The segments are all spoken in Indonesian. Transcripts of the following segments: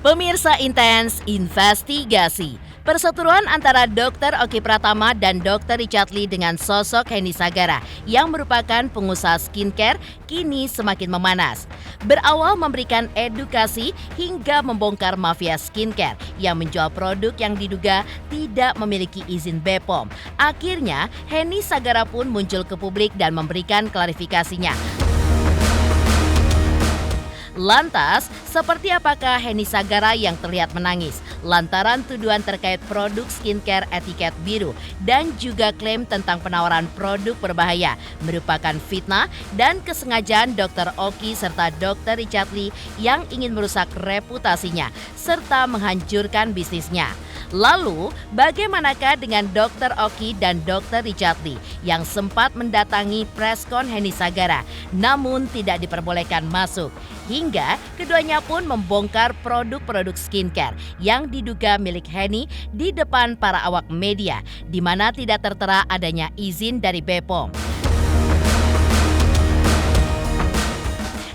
Pemirsa Intens Investigasi, perseteruan antara Dr. Oki Pratama dan Dr. Richard Lee dengan sosok Henny Sagara yang merupakan pengusaha skincare kini semakin memanas. Berawal memberikan edukasi hingga membongkar mafia skincare yang menjual produk yang diduga tidak memiliki izin BPOM. Akhirnya, Henny Sagara pun muncul ke publik dan memberikan klarifikasinya. Lantas, seperti apakah Henny Sagara yang terlihat menangis lantaran tuduhan terkait produk skincare etiket biru dan juga klaim tentang penawaran produk berbahaya merupakan fitnah dan kesengajaan Dr. Oki serta Dr. Richard Lee yang ingin merusak reputasinya serta menghancurkan bisnisnya. Lalu, bagaimanakah dengan Dr. Oki dan Dr. Richard Lee yang sempat mendatangi preskon Henny Sagara namun tidak diperbolehkan masuk? Hingga keduanya pun membongkar produk-produk skincare yang diduga milik Henny di depan para awak media, di mana tidak tertera adanya izin dari BPOM.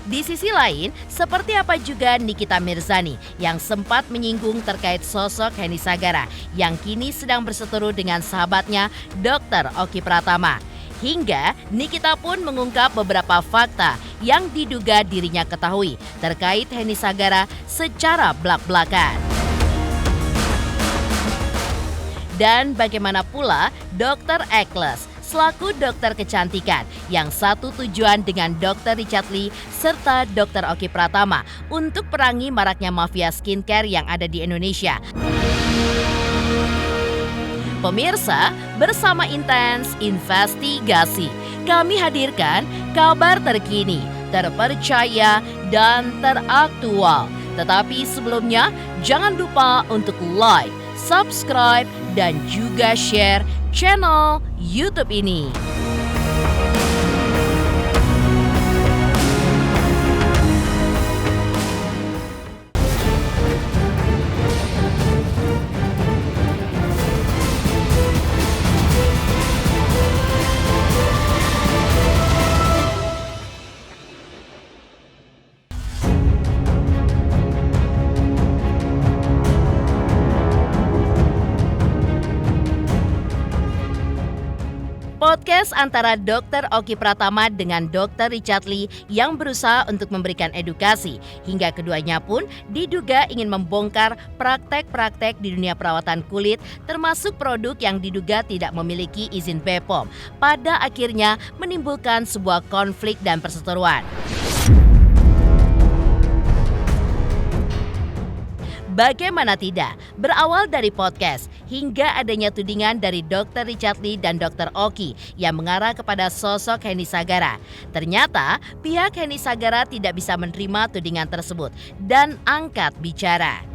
Di sisi lain, seperti apa juga Nikita Mirzani yang sempat menyinggung terkait sosok Henny Sagara yang kini sedang berseteru dengan sahabatnya Dr. Oki Pratama. Hingga Nikita pun mengungkap beberapa fakta yang diduga dirinya ketahui terkait Henny Sagara secara belak-belakan. Dan bagaimana pula Dr. Eccles selaku dokter kecantikan yang satu tujuan dengan Dr. Richard Lee serta Dr. Oki Pratama untuk perangi maraknya mafia skincare yang ada di Indonesia. Pemirsa, bersama Intens Investigasi, kami hadirkan kabar terkini, terpercaya, dan teraktual. Tetapi sebelumnya, jangan lupa untuk like, subscribe, dan juga share channel YouTube ini. Podcast antara Dr. Oki Pratama dengan Dr. Richard Lee yang berusaha untuk memberikan edukasi hingga keduanya pun diduga ingin membongkar praktek-praktek di dunia perawatan kulit termasuk produk yang diduga tidak memiliki izin BPOM. Pada akhirnya menimbulkan sebuah konflik dan perseteruan. Bagaimana tidak, berawal dari podcast hingga adanya tudingan dari Dr. Richard Lee dan Dr. Oki yang mengarah kepada sosok Henny Sagara. Ternyata pihak Henny Sagara tidak bisa menerima tudingan tersebut dan angkat bicara.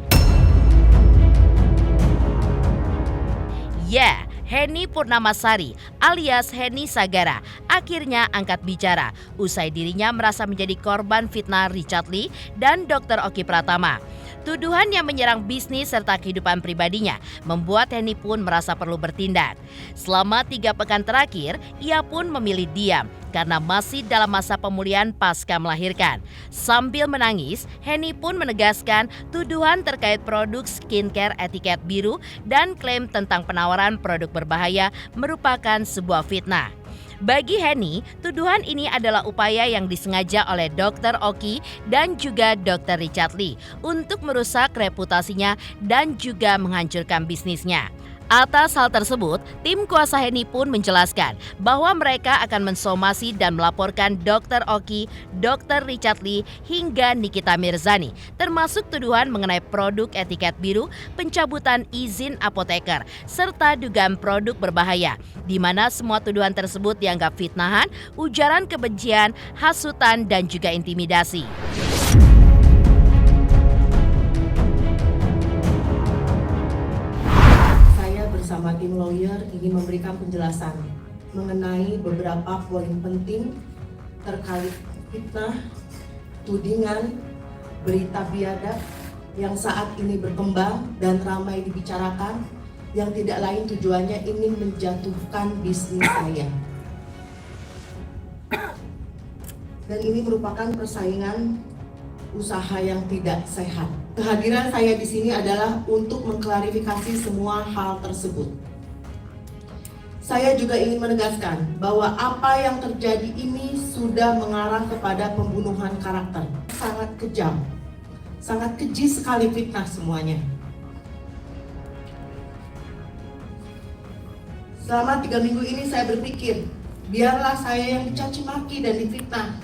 Henny Purnamasari alias Henny Sagara akhirnya angkat bicara usai dirinya merasa menjadi korban fitnah Richard Lee dan Dr. Oki Pratama. Tuduhan yang menyerang bisnis serta kehidupan pribadinya membuat Henny pun merasa perlu bertindak. Selama 3 pekan terakhir, ia pun memilih diam karena masih dalam masa pemulihan pasca melahirkan. Sambil menangis, Henny pun menegaskan tuduhan terkait produk skincare etiket biru dan klaim tentang penawaran produk berbahaya merupakan sebuah fitnah. Bagi Henny, tuduhan ini adalah upaya yang disengaja oleh Dr. Oki dan juga Dr. Richard Lee untuk merusak reputasinya dan juga menghancurkan bisnisnya. Atas hal tersebut, tim kuasa Henny pun menjelaskan bahwa mereka akan mensomasi dan melaporkan Dr. Oki, Dr. Richard Lee hingga Nikita Mirzani, termasuk tuduhan mengenai produk etiket biru, pencabutan izin apoteker, serta dugaan produk berbahaya, di mana semua tuduhan tersebut dianggap fitnahan, ujaran kebencian, hasutan, dan juga intimidasi. Bersama tim lawyer ingin memberikan penjelasan mengenai beberapa poin penting terkait fitnah, tudingan, berita biadab yang saat ini berkembang dan ramai dibicarakan yang tidak lain tujuannya ingin menjatuhkan bisnis saya. Dan ini merupakan persaingan usaha yang tidak sehat. Kehadiran saya di sini adalah untuk mengklarifikasi semua hal tersebut. Saya juga ingin menegaskan bahwa apa yang terjadi ini sudah mengarah kepada pembunuhan karakter. Sangat kejam, sangat keji sekali fitnah semuanya. Selama 3 minggu ini saya berpikir, biarlah saya yang dicaci maki dan difitnah.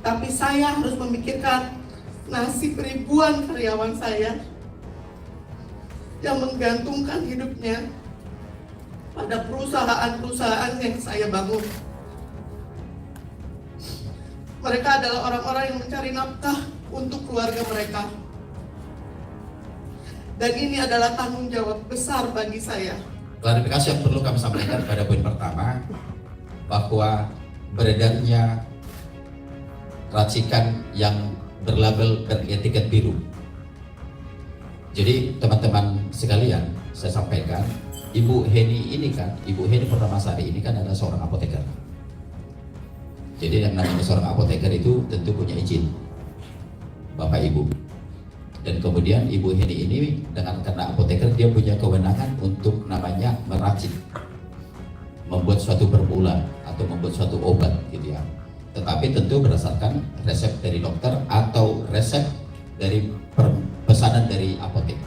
Tapi saya harus memikirkan nasib ribuan karyawan saya yang menggantungkan hidupnya pada perusahaan-perusahaan yang saya bangun. Mereka adalah orang-orang yang mencari nafkah untuk keluarga mereka. Dan ini adalah tanggung jawab besar bagi saya. Klarifikasi yang perlu kami sampaikan pada poin pertama, bahwa beredarnya racikan yang berlabel beretiket biru. Jadi teman-teman sekalian, saya sampaikan, Ibu Heni ini kan, Ibu Heni Purnamasari ini kan adalah seorang apoteker. Jadi yang namanya seorang apoteker itu tentu punya izin Bapak Ibu. Dan kemudian Ibu Heni ini dengan karena apoteker, dia punya kewenangan untuk namanya meracik, membuat suatu permulaan atau membuat suatu obat gitu ya. Tetapi tentu berdasarkan resep dari dokter atau resep dari pesanan dari apotek.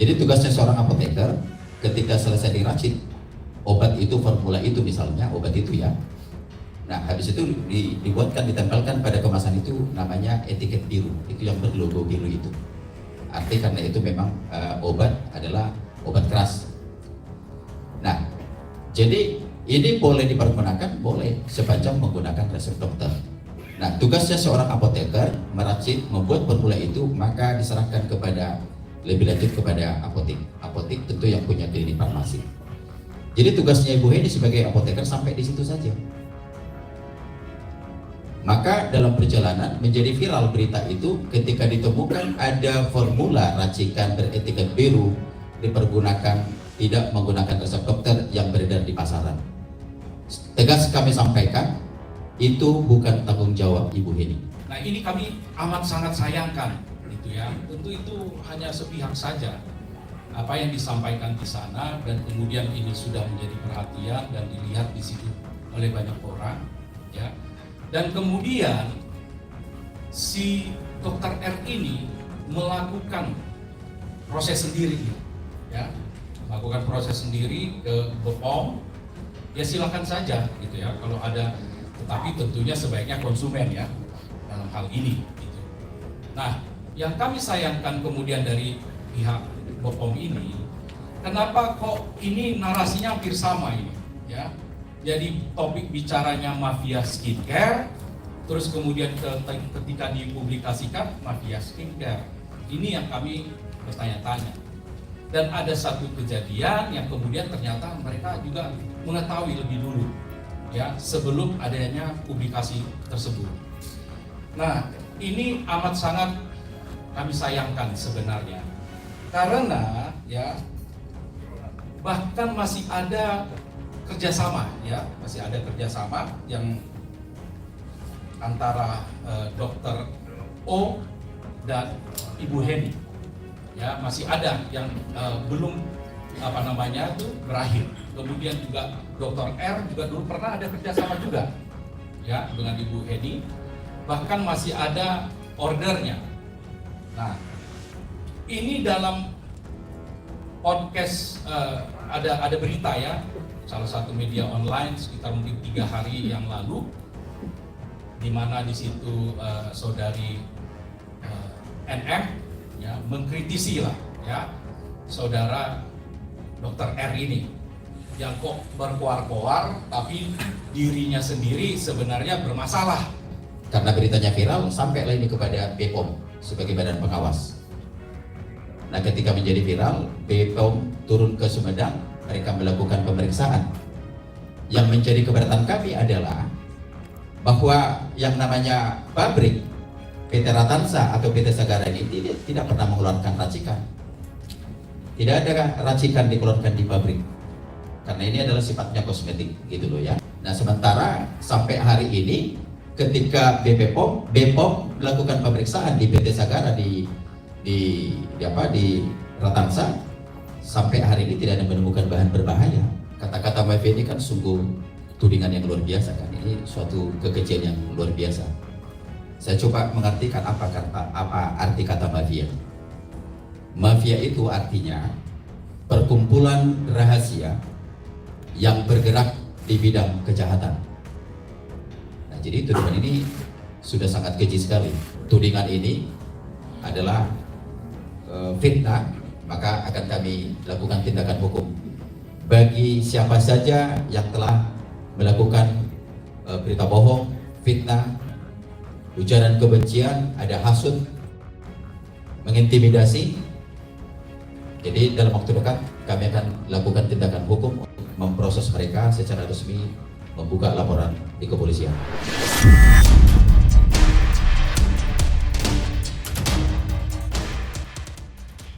Jadi tugasnya seorang apoteker ketika selesai diracik obat itu, formula itu misalnya, obat itu ya. Nah habis itu dibuatkan, ditempelkan pada kemasan itu namanya etiket biru, itu yang berlogo biru itu. Artinya karena itu memang obat adalah obat keras. Nah jadi ini boleh dipergunakan, boleh sepanjang menggunakan resep dokter. Nah tugasnya seorang apoteker meracik, membuat formula itu, maka diserahkan kepada lebih lanjut kepada apotek. Apotek tentu yang punya klinik farmasi. Jadi tugasnya Ibu Heni sebagai apoteker sampai di situ saja. Maka dalam perjalanan menjadi viral berita itu ketika ditemukan ada formula racikan beretiket biru dipergunakan, tidak menggunakan resep dokter yang beredar di pasaran. Tegas kami sampaikan, itu bukan tanggung jawab Ibu Heni. Nah ini kami amat sangat sayangkan. Ya, tentu itu hanya sepihak saja apa yang disampaikan di sana, dan kemudian ini sudah menjadi perhatian dan dilihat di situ oleh banyak orang, ya. Dan kemudian si Dr. R ini melakukan proses sendiri, ya, melakukan proses sendiri ke BPOM, ya silakan saja, gitu ya, kalau ada, tetapi tentunya sebaiknya konsumen ya dalam hal ini. Gitu. Nah. Yang kami sayangkan kemudian dari pihak BPOM ini, kenapa kok ini narasinya hampir sama ini, ya? Jadi topik bicaranya mafia skincare, terus kemudian ketika dipublikasikan mafia skincare. Ini yang kami bertanya-tanya. Dan ada satu kejadian yang kemudian ternyata mereka juga mengetahui lebih dulu, ya, sebelum adanya publikasi tersebut. Nah, ini amat sangat kami sayangkan sebenarnya, karena ya bahkan masih ada kerjasama, ya, masih ada kerjasama yang antara Dr. O dan Ibu Heni, ya, masih ada yang belum berakhir. Kemudian juga Dr. R juga dulu pernah ada kerjasama juga, ya, dengan Ibu Heni, bahkan masih ada ordernya. Nah, ini dalam podcast ada berita ya, salah satu media online sekitar mungkin 3 hari yang lalu, di mana di situ saudari NM ya mengkritisi lah ya saudara Dr. R ini yang kok berkoar-koar tapi dirinya sendiri sebenarnya bermasalah. Karena beritanya viral, sampailah ini kepada BPOM sebagai badan pengawas. Nah ketika menjadi viral, BPOM turun ke Sumedang, mereka melakukan pemeriksaan. Yang menjadi keberatan kami adalah bahwa yang namanya pabrik PT Ratansa atau PT Sagara ini tidak pernah mengeluarkan racikan. Tidak ada racikan dikeluarkan di pabrik, karena ini adalah sifatnya kosmetik gitu loh ya. Nah sementara sampai hari ini ketika BPOM melakukan pemeriksaan di PT Sagara di Ratamsa, sampai hari ini tidak ada menemukan bahan berbahaya. Kata-kata mafia ini kan sungguh tudingan yang luar biasa kan, ini suatu kekejian yang luar biasa. Saya coba mengartikan apa arti kata mafia. Mafia itu artinya perkumpulan rahasia yang bergerak di bidang kejahatan. Nah, jadi tudingan ini sudah sangat keji sekali. Tudingan ini adalah fitnah, maka akan kami lakukan tindakan hukum bagi siapa saja yang telah melakukan berita bohong, fitnah, ujaran kebencian, ada hasut, mengintimidasi. Jadi dalam waktu dekat kami akan lakukan tindakan hukum untuk memproses mereka secara resmi, membuka laporan di kepolisian.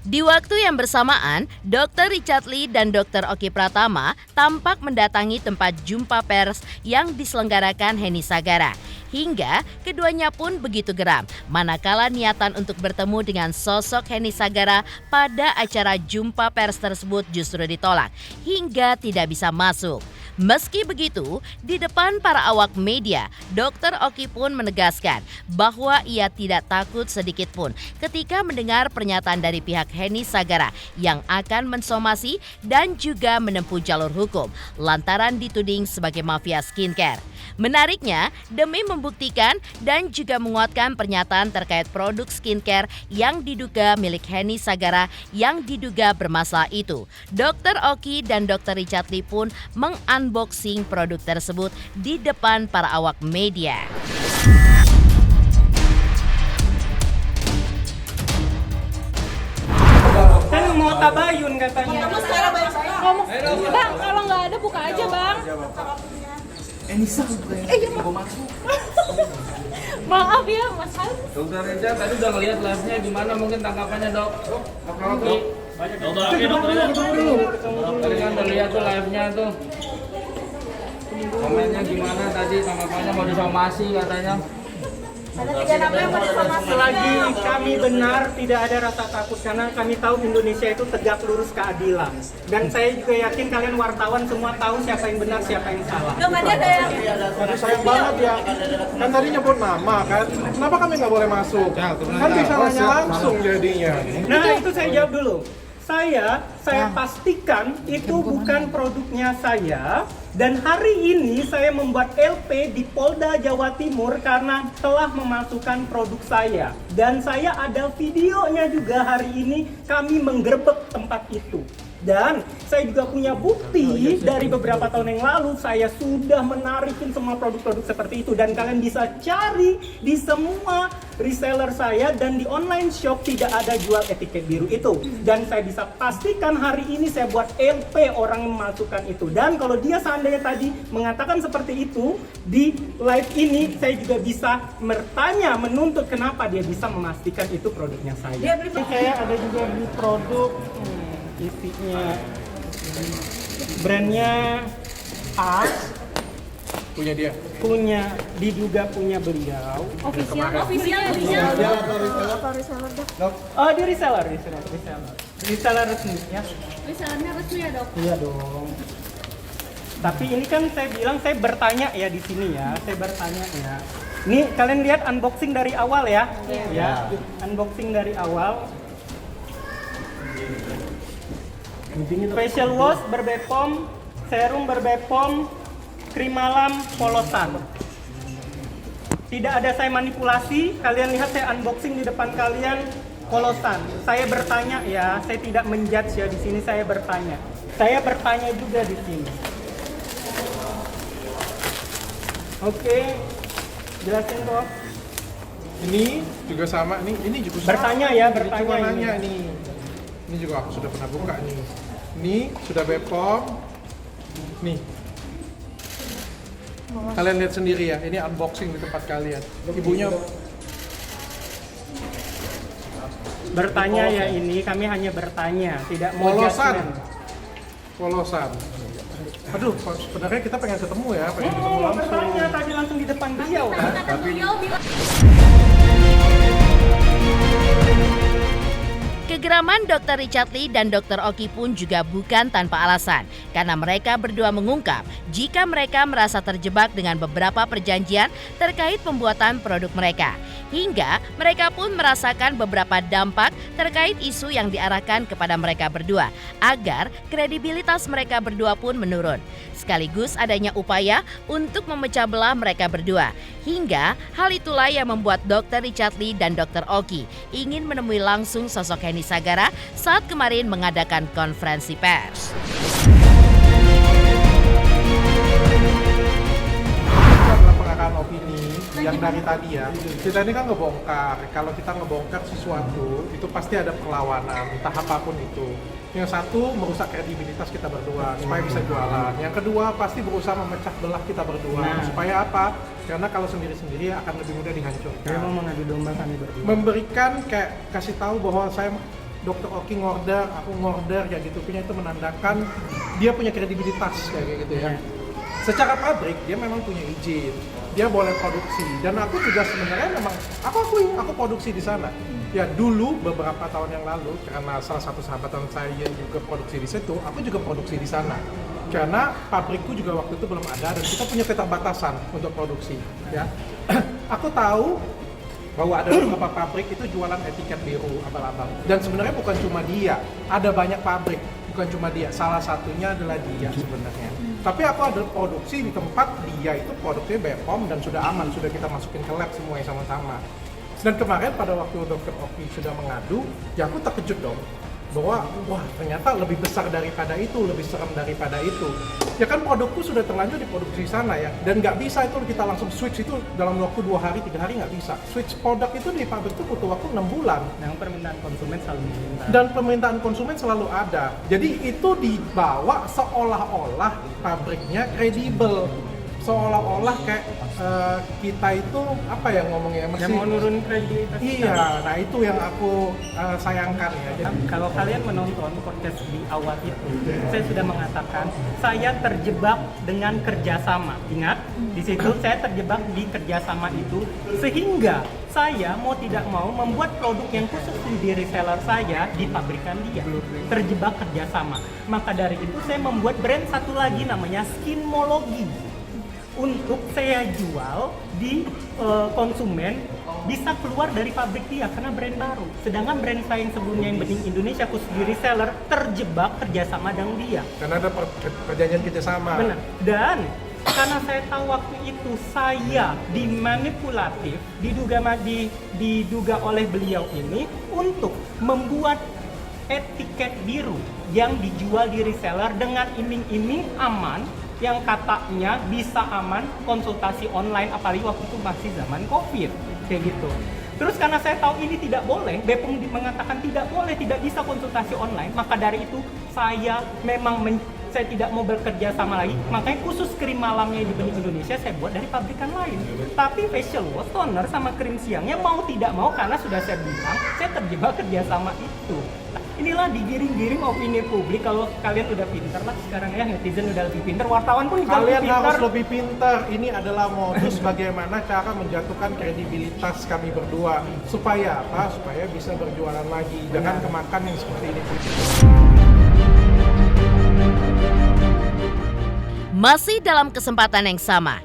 Di waktu yang bersamaan, Dr. Richard Lee dan Dr. Oki Pratama tampak mendatangi tempat jumpa pers yang diselenggarakan Heni Sagara. Hingga keduanya pun begitu geram, manakala niatan untuk bertemu dengan sosok Heni Sagara pada acara jumpa pers tersebut justru ditolak, hingga tidak bisa masuk. Meski begitu, di depan para awak media, Dr. Oki pun menegaskan bahwa ia tidak takut sedikit pun ketika mendengar pernyataan dari pihak Heni Sagara yang akan mensomasi dan juga menempuh jalur hukum lantaran dituding sebagai mafia skincare. Menariknya, demi membuktikan dan juga menguatkan pernyataan terkait produk skincare yang diduga milik Heni Sagara yang diduga bermasalah itu, Dr. Oki dan Dr. Richard Lee pun mengunboxing produk tersebut di depan para awak media. Kan mau tabayun katanya. Bang, kalau nggak ada buka aja bang. Nisa mau masuk. Maaf ya Mas Hans. Dokter Richard tadi udah ngeliat live-nya gimana, mungkin tanggapannya dok? Dokter Oki. Tadi kan udah lihat tuh live-nya tuh. Komennya gimana tadi, tanggapannya mau disomasi katanya. Selagi kami benar, tidak ada rasa takut karena kami tahu Indonesia itu tegak lurus keadilan. Dan saya juga yakin kalian wartawan semua tahu siapa yang benar, siapa yang salah. Aduh sayang banget ya, kan tadi nyebut nama kan, kenapa kami nggak boleh masuk? Kan bisa nanya langsung jadinya. Nah itu saya jawab dulu. Saya pastikan itu bukan produknya saya. Dan hari ini saya membuat LP di Polda Jawa Timur karena telah memasukkan produk saya. Dan saya ada videonya juga hari ini kami menggerebek tempat itu. Dan saya juga punya bukti dari beberapa tahun yang lalu saya sudah menarikin semua produk-produk seperti itu. Dan kalian bisa cari di semua reseller saya dan di online shop tidak ada jual etiket biru itu. Dan saya bisa pastikan hari ini saya buat LP orang yang memasukkan itu. Dan kalau dia seandainya tadi mengatakan seperti itu, di live ini saya juga bisa bertanya, menuntut kenapa dia bisa memastikan itu produknya saya. Saya ada juga di produk isinya brandnya A, diduga punya beliau. Official. Oh, di reseller resmi ya. Resellernya resmi ya dok? Iya dong. Tapi ini kan saya bilang saya bertanya ya di sini ya, saya bertanya ya. Nih kalian lihat unboxing dari awal ya, ya unboxing dari awal. Facial wash berbepom, serum berbepom, krim malam polosan. Tidak ada saya manipulasi, kalian lihat saya unboxing di depan kalian polosan. Saya bertanya ya, saya tidak menjudge ya di sini, saya bertanya. Saya bertanya juga di sini. Oke, jelasin kok. Ini juga sama nih, ini juga sama. Bertanya ya, Ini bertanya cuma ini. nanya nih. Ini juga aku sudah pernah buka nih. Ini sudah Bepom. Nih. Kalian lihat sendiri ya, ini unboxing di tempat kalian. Ibunya Bertanya ya ini, kami hanya bertanya, tidak mau polosan. judgement. Polosan. Aduh, sebenarnya kita pengen ketemu ya, pengen ketemu langsung. Bertanya tadi langsung di depan beliau kan. Kegeraman Dr. Richard Lee dan Dr. Oki pun juga bukan tanpa alasan, karena mereka berdua mengungkap jika mereka merasa terjebak dengan beberapa perjanjian terkait pembuatan produk mereka. Hingga mereka pun merasakan beberapa dampak terkait isu yang diarahkan kepada mereka berdua, agar kredibilitas mereka berdua pun menurun. Sekaligus adanya upaya untuk memecah belah mereka berdua. Hingga hal itulah yang membuat Dr. Richard Lee dan Dr. Oki ingin menemui langsung sosok Henny Sagara saat kemarin mengadakan konferensi pers. Pengakuan opini yang dari tadi ya, kita ini kan ngebongkar. Kalau kita ngebongkar sesuatu itu pasti ada perlawanan, entah apapun itu. Yang satu merusak kredibilitas kita berdua supaya bisa jualan. Yang kedua pasti berusaha memecah belah kita berdua. Supaya apa? Karena kalau sendiri-sendiri akan lebih mudah dihancurkan. Dia mau mengadu domba kami berdua. Memberikan kayak kasih tahu bahwa saya Dr. Oki ngorder, aku ngorder ya gitu, punya itu menandakan dia punya kredibilitas kayak gitu ya. Secara pabrik dia memang punya izin, dia boleh produksi, dan aku juga sebenarnya memang aku produksi di sana. Ya dulu beberapa tahun yang lalu karena salah satu sahabatan saya juga produksi di situ, aku juga produksi di sana. Karena pabrikku juga waktu itu belum ada dan kita punya keterbatasan untuk produksi. Ya, aku tahu bahwa ada beberapa pabrik itu jualan etiket biru abal-abal. Dan sebenarnya bukan cuma dia, ada banyak pabrik, bukan cuma dia. Salah satunya adalah dia sebenarnya. Tapi aku ada produksi di tempat dia itu produknya BPOM dan sudah aman, sudah kita masukin ke lab semuanya sama-sama. Dan kemarin pada waktu Dr. Oki sudah mengadu, ya aku terkejut dong. Bahwa wah ternyata lebih besar daripada itu, lebih serem daripada itu. Ya kan produkku sudah terlanjur diproduksi di sana ya, dan nggak bisa itu kita langsung switch itu dalam waktu 2 hari 3 hari nggak bisa. Switch produk itu di pabrik itu butuh waktu 6 bulan. Yang permintaan konsumen selalu meningkat. Dan permintaan konsumen selalu ada. Jadi itu dibawa seolah-olah pabriknya kredibel, seolah-olah kayak kita itu apa ya ngomongnya Yang mau nurun kredibilitas. Iya, nah itu yang aku sayangkan ya. Jadi, kalau kalian menonton podcast di awal itu, saya sudah mengatakan saya terjebak dengan kerjasama. Ingat, di situ saya terjebak di kerjasama itu sehingga saya mau tidak mau membuat produk yang khusus di reseller saya di pabrikan dia. Terjebak kerjasama. Maka dari itu saya membuat brand satu lagi namanya Skinmology. Untuk saya jual di konsumen bisa keluar dari pabrik dia karena brand baru. Sedangkan brand saya yang sebelumnya yang Bening Indonesia khusus di reseller terjebak kerjasama dengan dia. karena ada perjanjian kerjasama. Benar. Dan karena saya tahu waktu itu saya dimanipulatif, diduga oleh beliau ini untuk membuat etiket biru yang dijual di reseller dengan iming-iming aman, yang katanya bisa aman konsultasi online, apalagi waktu itu masih zaman COVID kayak gitu. Terus karena saya tahu ini tidak boleh, BPOM mengatakan tidak boleh, tidak bisa konsultasi online, maka dari itu saya memang saya tidak mau bekerja sama lagi, makanya khusus krim malamnya di Bening Indonesia saya buat dari pabrikan lain. Tapi facial wash, toner, sama krim siangnya mau tidak mau karena sudah saya bilang saya terjebak kerjasama itu. Inilah digiring-giring opini publik. Kalau kalian udah pintar lah sekarang ya, netizen udah lebih pintar, wartawan pun juga Kalian lebih pintar. harus lebih pintar. Ini adalah modus bagaimana cara menjatuhkan kredibilitas kami berdua. Supaya apa? Supaya bisa berjualan lagi. Jangan kemakan yang seperti ini. Masih dalam kesempatan yang sama,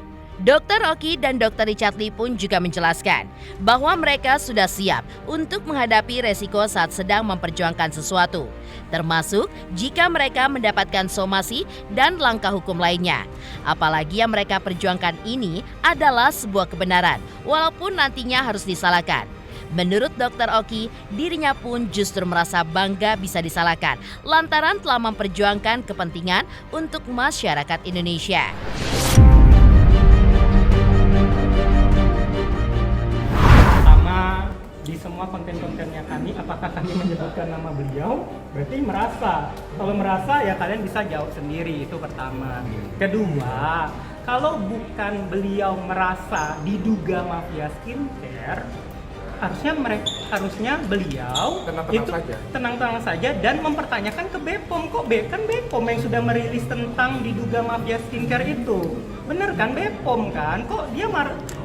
Dr. Oki dan Dr. Richard Lee pun juga menjelaskan bahwa mereka sudah siap untuk menghadapi resiko saat sedang memperjuangkan sesuatu, termasuk jika mereka mendapatkan somasi dan langkah hukum lainnya. Apalagi yang mereka perjuangkan ini adalah sebuah kebenaran, walaupun nantinya harus disalahkan. Menurut Dr. Oki, dirinya pun justru merasa bangga bisa disalahkan lantaran telah memperjuangkan kepentingan untuk masyarakat Indonesia. Di semua konten-kontennya kami, apakah kami menyebutkan nama beliau? Berarti merasa. Kalau merasa ya kalian bisa jawab sendiri, itu pertama. Kedua, kalau bukan beliau merasa diduga mafia skincare, harusnya beliau Tenang-tenang itu saja. tenang-tenang saja dan mempertanyakan ke BPOM. Kok kan BPOM yang sudah merilis tentang diduga mafia skincare itu, bener kan BPOM kan? Kok dia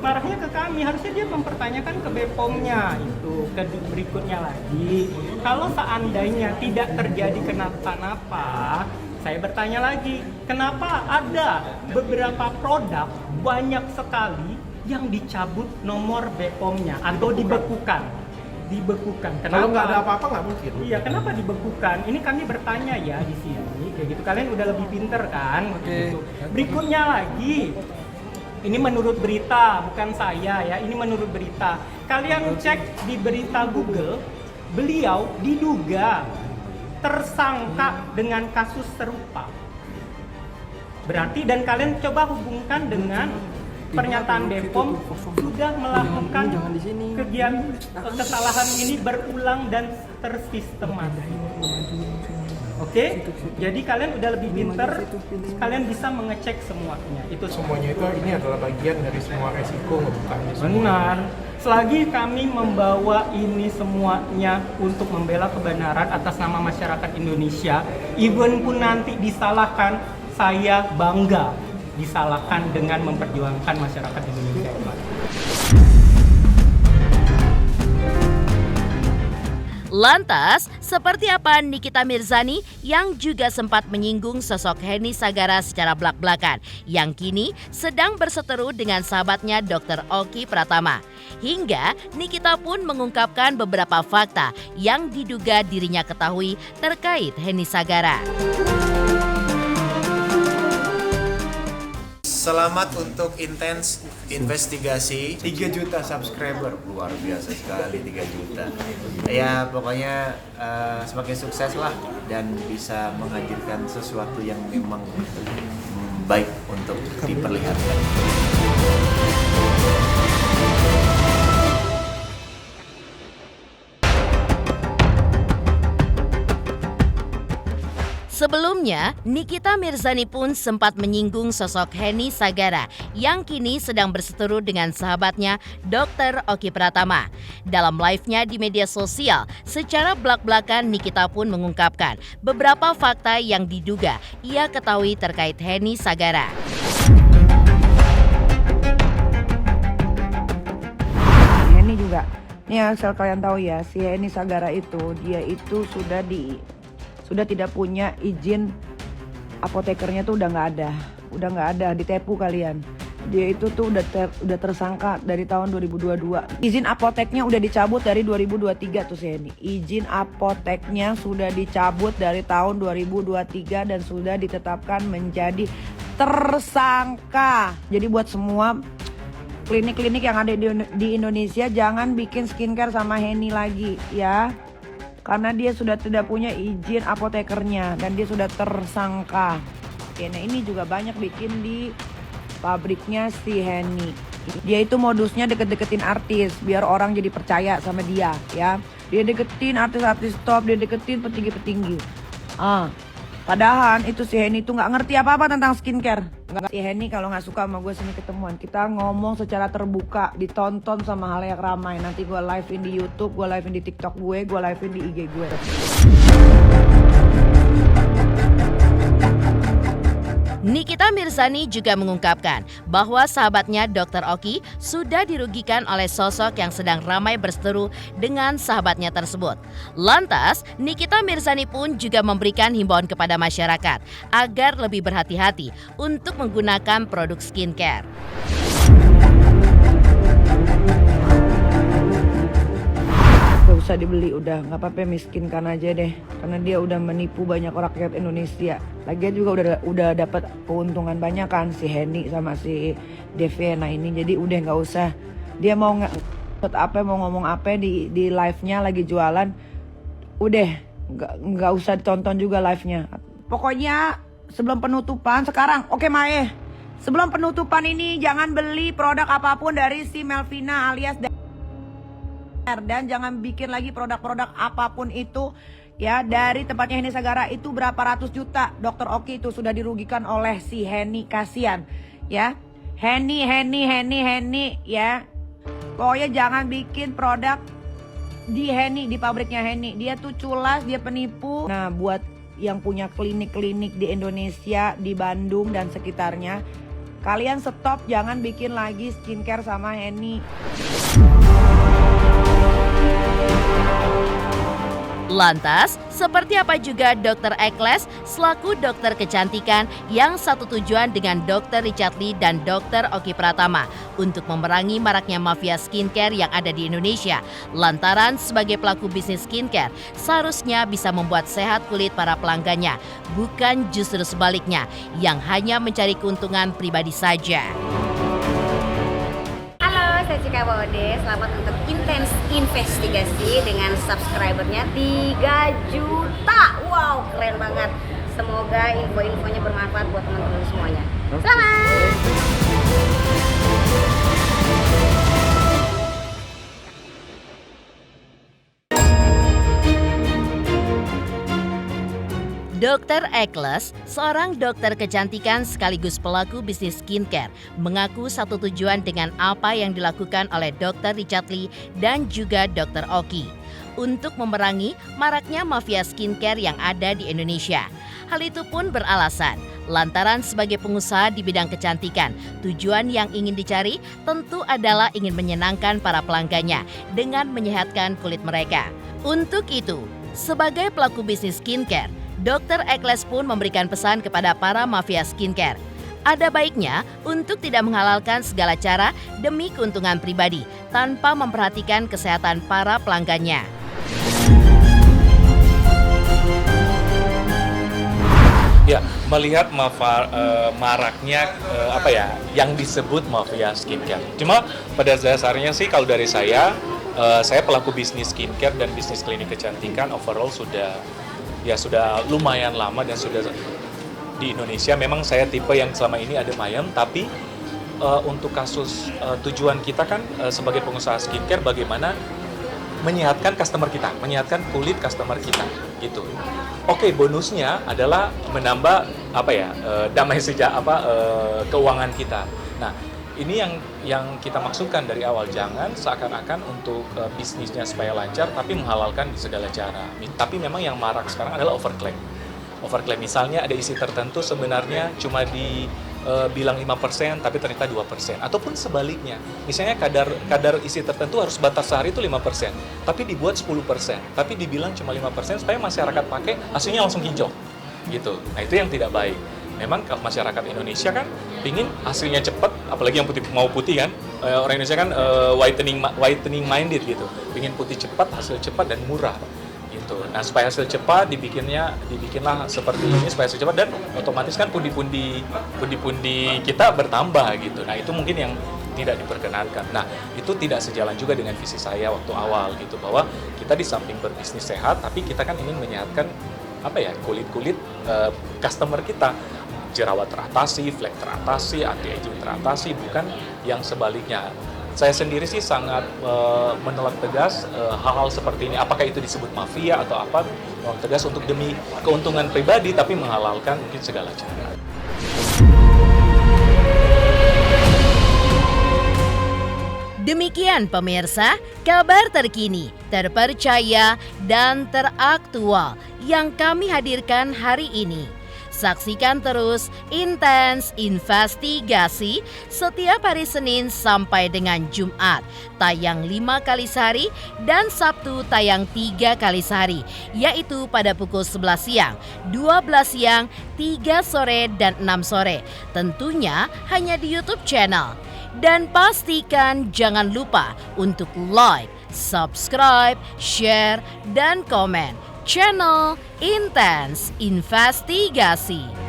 marahnya ke kami? Harusnya dia mempertanyakan ke BPOM-nya itu. Berikutnya lagi, kalau seandainya tidak terjadi kenapa-napa, saya bertanya lagi, kenapa ada beberapa produk banyak sekali yang dicabut nomor BPOM-nya atau dibekukan? Kenapa? Kalau nggak ada apa-apa nggak mungkin. Iya, kenapa dibekukan? Ini kami bertanya ya di sini, kayak gitu. Kalian udah lebih pinter kan? Gitu. Berikutnya lagi, ini menurut berita, bukan saya ya. Ini menurut berita. Kalian cek di berita Google, beliau diduga tersangka dengan kasus serupa. Berarti dan kalian coba hubungkan dengan pernyataan BPOM sudah melakukan kesalahan ini berulang dan tersistematis. Oke, jadi kalian udah lebih pinter, kalian bisa mengecek semuanya. Itu Semuanya itu ini adalah bagian dari semua resiko ngebuka ini semua. benar. Selagi kami membawa ini semuanya untuk membela kebenaran atas nama masyarakat Indonesia, even pun nanti disalahkan, saya bangga disalahkan dengan memperjuangkan masyarakat Indonesia. Lantas, seperti apa Nikita Mirzani yang juga sempat menyinggung sosok Henny Sagara secara blak-blakan yang kini sedang berseteru dengan sahabatnya Dr. Oki Pratama. Hingga Nikita pun mengungkapkan beberapa fakta yang diduga dirinya ketahui terkait Henny Sagara. Selamat untuk intens investigasi 3 juta subscriber, luar biasa sekali 3 juta. Ya pokoknya semakin sukses lah dan bisa menghadirkan sesuatu yang memang baik untuk diperlihatkan. Sebelumnya, Nikita Mirzani pun sempat menyinggung sosok Henny Sagara yang kini sedang berseteru dengan sahabatnya Dr. Oki Pratama. Dalam live-nya di media sosial, secara blak-blakan Nikita pun mengungkapkan beberapa fakta yang diduga ia ketahui terkait Henny Sagara. Henny juga, nih asal kalian tahu ya, si Henny Sagara itu, dia itu sudah tidak punya izin apotekernya tuh udah nggak ada, ditepu kalian. Dia itu tuh udah tersangka dari tahun 2022. Izin apoteknya udah dicabut dari 2023 tuh si Henny. Izin apoteknya sudah dicabut dari tahun 2023 dan sudah ditetapkan menjadi tersangka. Jadi buat semua klinik-klinik yang ada di Indonesia jangan bikin skincare sama Henny lagi ya. Karena dia sudah tidak punya izin apotekernya dan dia sudah tersangka. Oke, nah ini juga banyak bikin di pabriknya si Henny. Dia itu modusnya deket-deketin artis biar orang jadi percaya sama dia ya. Dia deketin artis-artis top, dia deketin petinggi-petinggi. Padahal itu si Henny itu nggak ngerti apa-apa tentang skincare. Si Henny kalau nggak suka sama gue sini ketemuan, kita ngomong secara terbuka, ditonton sama halayak ramai. Nanti gue live-in di YouTube, gue live-in di TikTok gue live-in di IG gue. Nikita Mirzani juga mengungkapkan bahwa sahabatnya Dr. Oki sudah dirugikan oleh sosok yang sedang ramai berseteru dengan sahabatnya tersebut. Lantas, Nikita Mirzani pun juga memberikan himbauan kepada masyarakat agar lebih berhati-hati untuk menggunakan produk skincare. Gak usah dibeli, udah nggak apa-apa, miskinkan aja deh, karena dia udah menipu banyak rakyat Indonesia. Lagian juga udah dapat keuntungan banyak kan si Henny sama si Devena ini, jadi udah nggak usah. Dia mau mau ngomong apa di live-nya lagi jualan, udah nggak usah ditonton juga live-nya. Pokoknya sebelum penutupan sekarang, oke Mae, sebelum penutupan ini jangan beli produk apapun dari si Melvina alias dan jangan bikin lagi produk-produk apapun itu ya dari tempatnya Henny Sagara. Itu berapa ratus juta Dr. Oki itu sudah dirugikan oleh si Henny, kasihan ya. Henny ya. Pokoknya jangan bikin produk di Henny, di pabriknya Henny. Dia tuh culas, dia penipu. Nah, buat yang punya klinik-klinik di Indonesia, di Bandung dan sekitarnya, kalian stop, jangan bikin lagi skincare sama Henny. Lantas, seperti apa juga Dr. Ekles selaku dokter kecantikan yang satu tujuan dengan Dr. Richard Lee dan Dr. Oki Pratama untuk memerangi maraknya mafia skincare yang ada di Indonesia. Lantaran sebagai pelaku bisnis skincare, seharusnya bisa membuat sehat kulit para pelanggannya, bukan justru sebaliknya yang hanya mencari keuntungan pribadi saja. Saya Cika Bode, selamat untuk Intens Investigasi dengan subscribernya 3 juta. Wow, keren banget. Semoga info-infonya bermanfaat buat teman-teman semuanya. Selamat! Dr. Ekles, seorang dokter kecantikan sekaligus pelaku bisnis skincare, mengaku satu tujuan dengan apa yang dilakukan oleh Dr. Richard Lee dan juga Dr. Oki untuk memerangi maraknya mafia skincare yang ada di Indonesia. Hal itu pun beralasan lantaran sebagai pengusaha di bidang kecantikan, tujuan yang ingin dicari tentu adalah ingin menyenangkan para pelanggannya dengan menyehatkan kulit mereka. Untuk itu, sebagai pelaku bisnis skincare, Dr. Ekles pun memberikan pesan kepada para mafia skincare. Ada baiknya untuk tidak menghalalkan segala cara demi keuntungan pribadi tanpa memperhatikan kesehatan para pelanggannya. Ya, melihat maraknya yang disebut mafia skincare. Cuma pada dasarnya sih kalau dari saya pelaku bisnis skincare dan bisnis klinik kecantikan overall sudah lumayan lama dan sudah di Indonesia. Memang saya tipe yang selama ini ada mayem, tapi untuk kasus tujuan kita kan sebagai pengusaha skincare bagaimana menyehatkan customer kita, menyehatkan kulit customer kita gitu. Oke, bonusnya adalah menambah damai keuangan kita. Nah, ini yang kita maksudkan dari awal, jangan seakan-akan untuk bisnisnya supaya lancar tapi menghalalkan di segala cara. Tapi memang yang marak sekarang adalah overclaim. Overclaim misalnya ada isi tertentu sebenarnya cuma dibilang 5% tapi ternyata 2%, ataupun sebaliknya. Misalnya kadar isi tertentu harus batas sehari itu 5%, tapi dibuat 10%, tapi dibilang cuma 5% supaya masyarakat pakai, hasilnya langsung hijau gitu. Nah, itu yang tidak baik. Memang masyarakat Indonesia kan pingin hasilnya cepat, apalagi yang mau putih kan, orang Indonesia kan whitening minded gitu, pingin putih cepat, hasil cepat dan murah gitu. Nah, supaya hasil cepat dibikinlah seperti ini supaya hasil cepat, dan otomatis kan pundi-pundi kita bertambah gitu. Nah, itu mungkin yang tidak diperkenankan. Nah, itu tidak sejalan juga dengan visi saya waktu awal gitu, bahwa kita di samping berbisnis sehat tapi kita kan ingin menyehatkan kulit customer kita. Jerawat teratasi, flek teratasi, anti-aging teratasi, bukan yang sebaliknya. Saya sendiri sih sangat menolak tegas hal-hal seperti ini. Apakah itu disebut mafia atau apa? Menolak tegas untuk demi keuntungan pribadi, tapi menghalalkan mungkin segala cara. Demikian pemirsa, kabar terkini, terpercaya, dan teraktual yang kami hadirkan hari ini. Saksikan terus Intens Investigasi setiap hari Senin sampai dengan Jumat, tayang 5 kali sehari dan Sabtu tayang 3 kali sehari, yaitu pada pukul 11 siang, 12 siang, 3 sore, dan 6 sore. Tentunya hanya di YouTube channel. Dan pastikan jangan lupa untuk like, subscribe, share, dan komen channel Intens Investigasi.